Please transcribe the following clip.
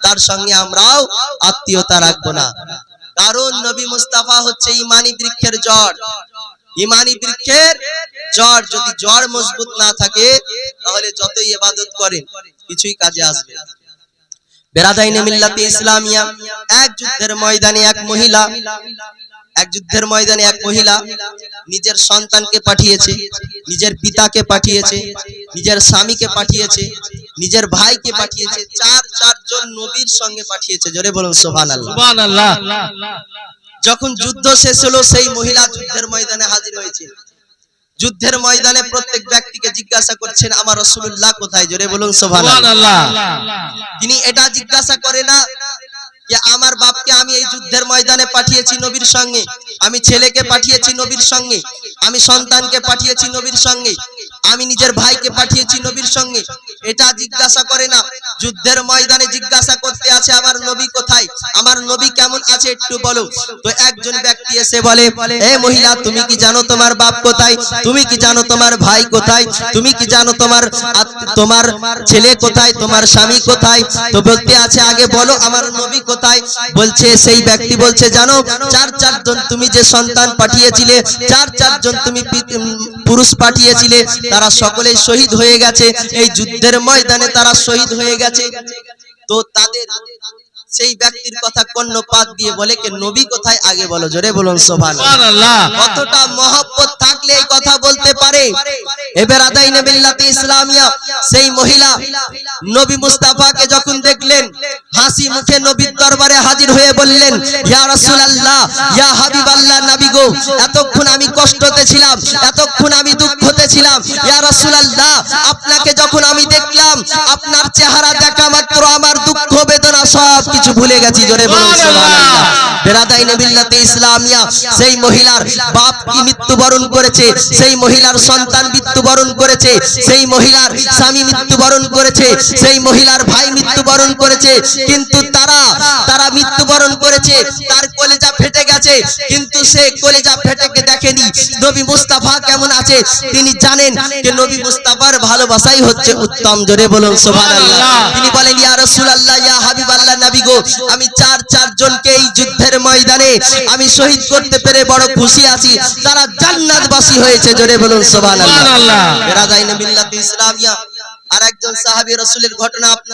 তার সঙ্গে আমরাও আত্মীয়তা রাখবো না। কারণ নবী মুস্তাফা হচ্ছে ঈমানী বৃক্ষের জড়। ঈমানী বৃক্ষের জড় যদি জড় মজবুত না থাকে তাহলে যতই ইবাদত করেন কিছুই কাজে আসবে না। বেরাদাইনে মিল্লাতে ইসলামিয়া এক যুদ্ধের ময়দানে এক মহিলা নিজের সন্তানকে পাঠিয়েছে, নিজের পিতাকে পাঠিয়েছে, নিজের স্বামীকে পাঠিয়েছে, নিজের ভাইকে পাঠিয়েছে, চারজন নবীর সঙ্গে পাঠিয়েছে। জোরে বলুন সুবহানাল্লাহ। সুবহানাল্লাহ। যখন যুদ্ধ শেষ হলো সেই মহিলা যুদ্ধের ময়দানে হাজির হয়েছে। যুদ্ধের ময়দানে প্রত্যেক ব্যক্তিকে জিজ্ঞাসা করছেন আমার রাসূলুল্লাহ কোথায়? জোরে বলুন সুবহানাল্লাহ। তিনি এটা জিজ্ঞাসা করে না যে আমার বাপকে আমি এই যুদ্ধের ময়দানে পাঠিয়েছি নবীর সঙ্গে, আমি ছেলেকে পাঠিয়েছি নবীর সঙ্গে, আমি সন্তানকে পাঠিয়েছি নবীর সঙ্গে, আমি নিজের ভাইকে পাঠিয়েছি নবীর সঙ্গে, এটা জিজ্ঞাসা করে না। যুদ্ধের ময়দানে জিজ্ঞাসা করতে আছে আমার নবী কোথায়, আমার নবী কেমন আছে একটু বলো। তো একজন ব্যক্তি এসে বলে, এ মহিলা তুমি কি জানো তোমার বাপ কোথায়? তুমি কি জানো তোমার ভাই কোথায়? তুমি কি জানো তোমার ছেলে কোথায়? তোমার স্বামী কোথায়? তো বলতে আছে আগে বলো আমার নবী কোথায়? বলছে সেই ব্যক্তি বলছে জানো চারজন তুমি যে সন্তান পাঠিয়েছিলে, চারজন তুমি পুরুষ পাঠিয়েছিলে, তারা সকলেই শহীদ হয়ে গেছে, এই যুদ্ধের ময়দানে তারা শহীদ হয়ে গেছে। তো তাদের সেই ব্যক্তির কথা কর্ণপাত দিয়ে বলে কে নবী কোথায় আগে বলো। জোরে বলুন সুবহানাল্লাহ। কতটা মহব্বত থাকলে এই কথা বলতে পারে। এবার আদাইনে বিল্লাতে ইসলামিয়া সেই মহিলা নবী মুস্তাফাকে যখন দেখলেন হাসি মুখে নবীর দরবারে হাজির হয়ে বললেন, ইয়া রাসূলুল্লাহ, ইয়া হাবিবাল্লাহ, নবী গো এতক্ষণ আমি কষ্টতে ছিলাম, এতক্ষণ আমি দুঃখতে ছিলাম, ইয়া রাসূলুল্লাহ আপনাকে যখন আমি দেখলাম আপনার চেহারা দেখা মাত্র আমার দুঃখ বেদনা সব কিছু ভুলে গেছি। জোরে বলুন সুবহানাল্লাহ। বেরাদাইনে বিল্লাতে ইসলামিয়া সেই মহিলার বাপ কি মৃত্যুবরণ করেছে, সেই মহিলার সন্তান মৃত্যুবরণ করেছে, সেই মহিলার স্বামী মৃত্যুবরণ করেছে, সেই মহিলার ভাই মৃত্যুবরণ করেছে, কিন্তু তারা মৃত্যুবরণ করেছে, তার কলেজা ফেটে গেছে, কিন্তু সে কলেজা ফেটে দেখেনি নবী মুস্তাফা কেমন আছে তিনি জানেন যে নবী মুস্তাফার ভালোবাসাই হচ্ছে উত্তম। জোরে বলুন সুবহানাল্লাহ। তিনি বলেন ইয়া রাসূলুল্লাহ, ইয়া হাবিবাল্লাহ, নবী গো আমি চারজনকে এই যুদ্ধের ময়দানে আমি শহীদ করতে পেরে বড় খুশি আছি, তারা জান্নাতবাসী হয়েছে। জোরে বলুন সুবহানাল্লাহ। বেরাদাইনে মিল্লাতে ইসলামিয়া আর একজন সাহাবী রাসূলের ঘটনা